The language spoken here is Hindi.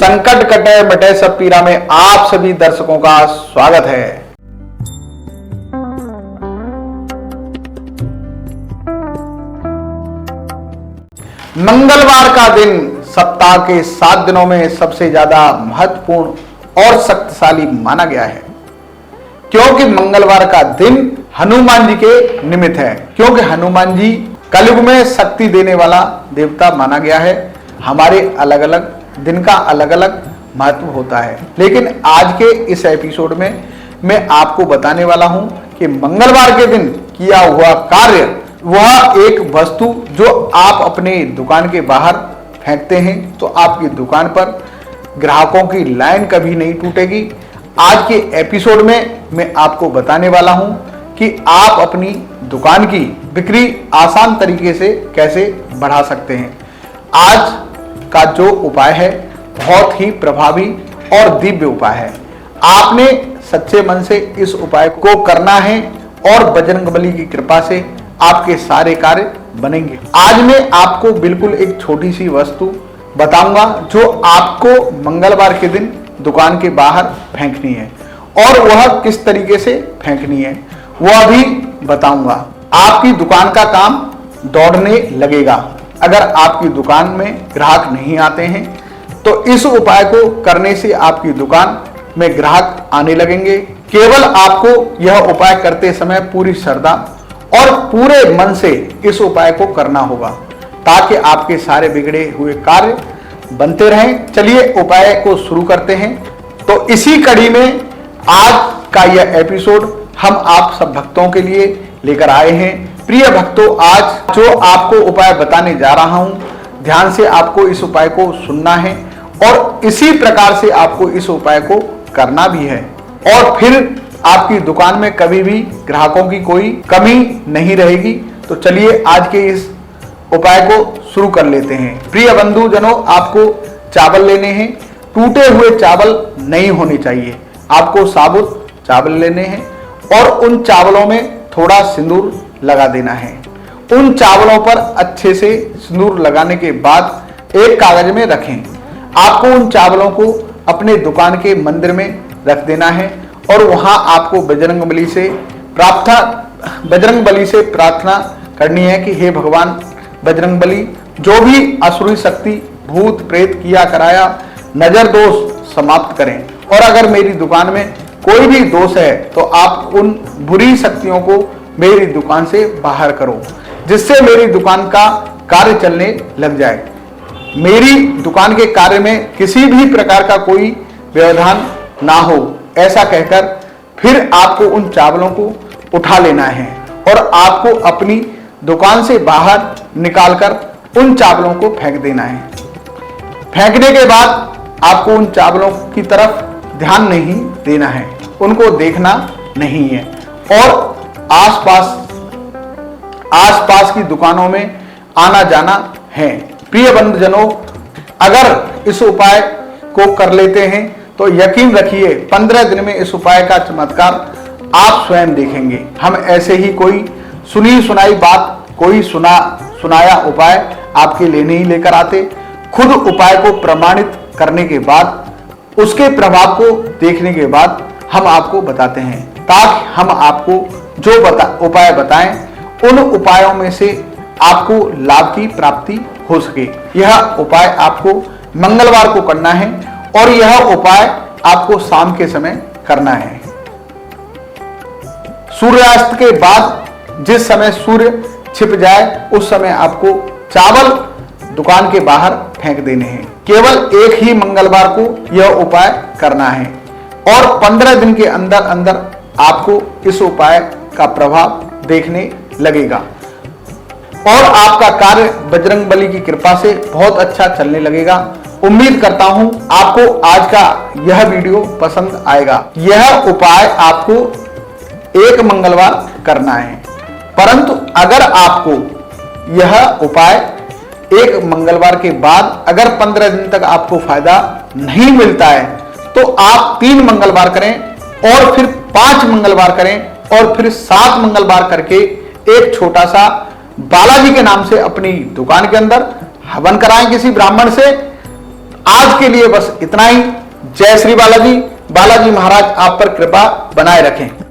संकट कटे मिटे सब पीरा में आप सभी दर्शकों का स्वागत है। मंगलवार का दिन सप्ताह के 7 दिनों में सबसे ज्यादा महत्वपूर्ण और शक्तिशाली माना गया है, क्योंकि मंगलवार का दिन हनुमान जी के निमित्त है। क्योंकि हनुमान जी कलयुग में शक्ति देने वाला देवता माना गया है। हमारे अलग अलग दिन का अलग अलग महत्व होता है, लेकिन आज के इस एपिसोड में मैं आपको बताने वाला हूं कि मंगलवार के दिन किया हुआ कार्य, वह एक वस्तु जो आप अपने दुकान के बाहर फेंकते हैं तो आपकी दुकान पर ग्राहकों की लाइन कभी नहीं टूटेगी। आज के एपिसोड में मैं आपको बताने वाला हूं कि आप अपनी दुकान की बिक्री आसान तरीके से कैसे बढ़ा सकते हैं। आज का जो उपाय है बहुत ही प्रभावी और दिव्य उपाय है। आपने सच्चे मन से इस उपाय को करना है और बजरंगबली की कृपा से आपके सारे कार्य बनेंगे। आज मैं आपको बिल्कुल एक छोटी सी वस्तु बताऊंगा जो आपको मंगलवार के दिन दुकान के बाहर फेंकनी है, और वह किस तरीके से फेंकनी है वह भी बताऊंगा। आपकी दुकान का काम दौड़ने लगेगा। अगर आपकी दुकान में ग्राहक नहीं आते हैं तो इस उपाय को करने से आपकी दुकान में ग्राहक आने लगेंगे। केवल आपको यह उपाय करते समय पूरी श्रद्धा और पूरे मन से इस उपाय को करना होगा, ताकि आपके सारे बिगड़े हुए कार्य बनते रहें। चलिए उपाय को शुरू करते हैं। तो इसी कड़ी में आज का यह एपिसोड हम आप सब भक्तों के लिए लेकर आए हैं। प्रिय भक्तों, आज जो आपको उपाय बताने जा रहा हूं, ध्यान से आपको इस उपाय को सुनना है और इसी प्रकार से आपको इस उपाय को करना भी है, और फिर आपकी दुकान में कभी भी ग्राहकों की कोई कमी नहीं रहेगी। तो चलिए आज के इस उपाय को शुरू कर लेते हैं। प्रिय बंधुजनों, आपको चावल लेने हैं। टूटे हुए चावल नहीं होने चाहिए। आपको साबुत चावल लेने हैं और उन चावलों में थोड़ा सिंदूर लगा देना है। उन चावलों पर अच्छे से सिंदूर लगाने के बाद एक कागज में रखें। आपको उन चावलों को अपने दुकान के मंदिर में रख देना है और वहां आपको बजरंगबली से प्रार्थना करनी है कि हे भगवान बजरंगबली, जो भी असुरी शक्ति, भूत प्रेत किया कराया, नजर दोष समाप्त करें, और अगर मेरी दुकान में कोई भी दोष है तो आप उन बुरी शक्तियों को मेरी दुकान से बाहर करो, जिससे मेरी दुकान का कार्य चलने लग जाए। मेरी दुकान के कार्य में किसी भी प्रकार का कोई व्यवधान ना हो, ऐसा कहकर फिर आपको उन चावलों को उठा लेना है और आपको अपनी दुकान से बाहर निकालकर उन चावलों को फेंक देना है। फेंकने के बाद आपको उन चावलों की तरफ ध्यान नहीं देना है, उनको देखना नहीं है, और आसपास की दुकानों में आना जाना है। प्रिय बंधुजनों, अगर इस उपाय को कर लेते हैं तो यकीन रखिए 15 दिन में इस उपाय का चमत्कार आप स्वयं देखेंगे। हम ऐसे ही कोई सुनी सुनाई बात, कोई सुनाया उपाय आपके लिए नहीं लेकर आते। खुद उपाय को प्रमाणित करने के बाद, उसके प्रभाव को देखने के बाद हम आपको बताते हैं, ताकि हम आपको जो उपाय बताएं उन उपायों में से आपको लाभ की प्राप्ति हो सके। यह उपाय आपको मंगलवार को करना है और यह उपाय आपको शाम के समय करना है। सूर्यास्त के बाद जिस समय सूर्य छिप जाए उस समय आपको चावल दुकान के बाहर फेंक देने हैं। केवल एक ही मंगलवार को यह उपाय करना है और 15 दिन के अंदर अंदर आपको इस उपाय का प्रभाव देखने लगेगा और आपका कार्य बजरंगबली की कृपा से बहुत अच्छा चलने लगेगा। उम्मीद करता हूं आपको आज का यह वीडियो पसंद आएगा। यह उपाय आपको एक मंगलवार करना है, परंतु अगर आपको यह उपाय एक मंगलवार के बाद अगर 15 दिन तक आपको फायदा नहीं मिलता है तो आप 3 मंगलवार करें और फिर 5 मंगलवार करें और फिर 7 मंगलवार करके एक छोटा सा बालाजी के नाम से अपनी दुकान के अंदर हवन कराएं किसी ब्राह्मण से आज के लिए बस इतना ही। जय श्री बालाजी। बालाजी महाराज आप पर कृपा बनाए रखें।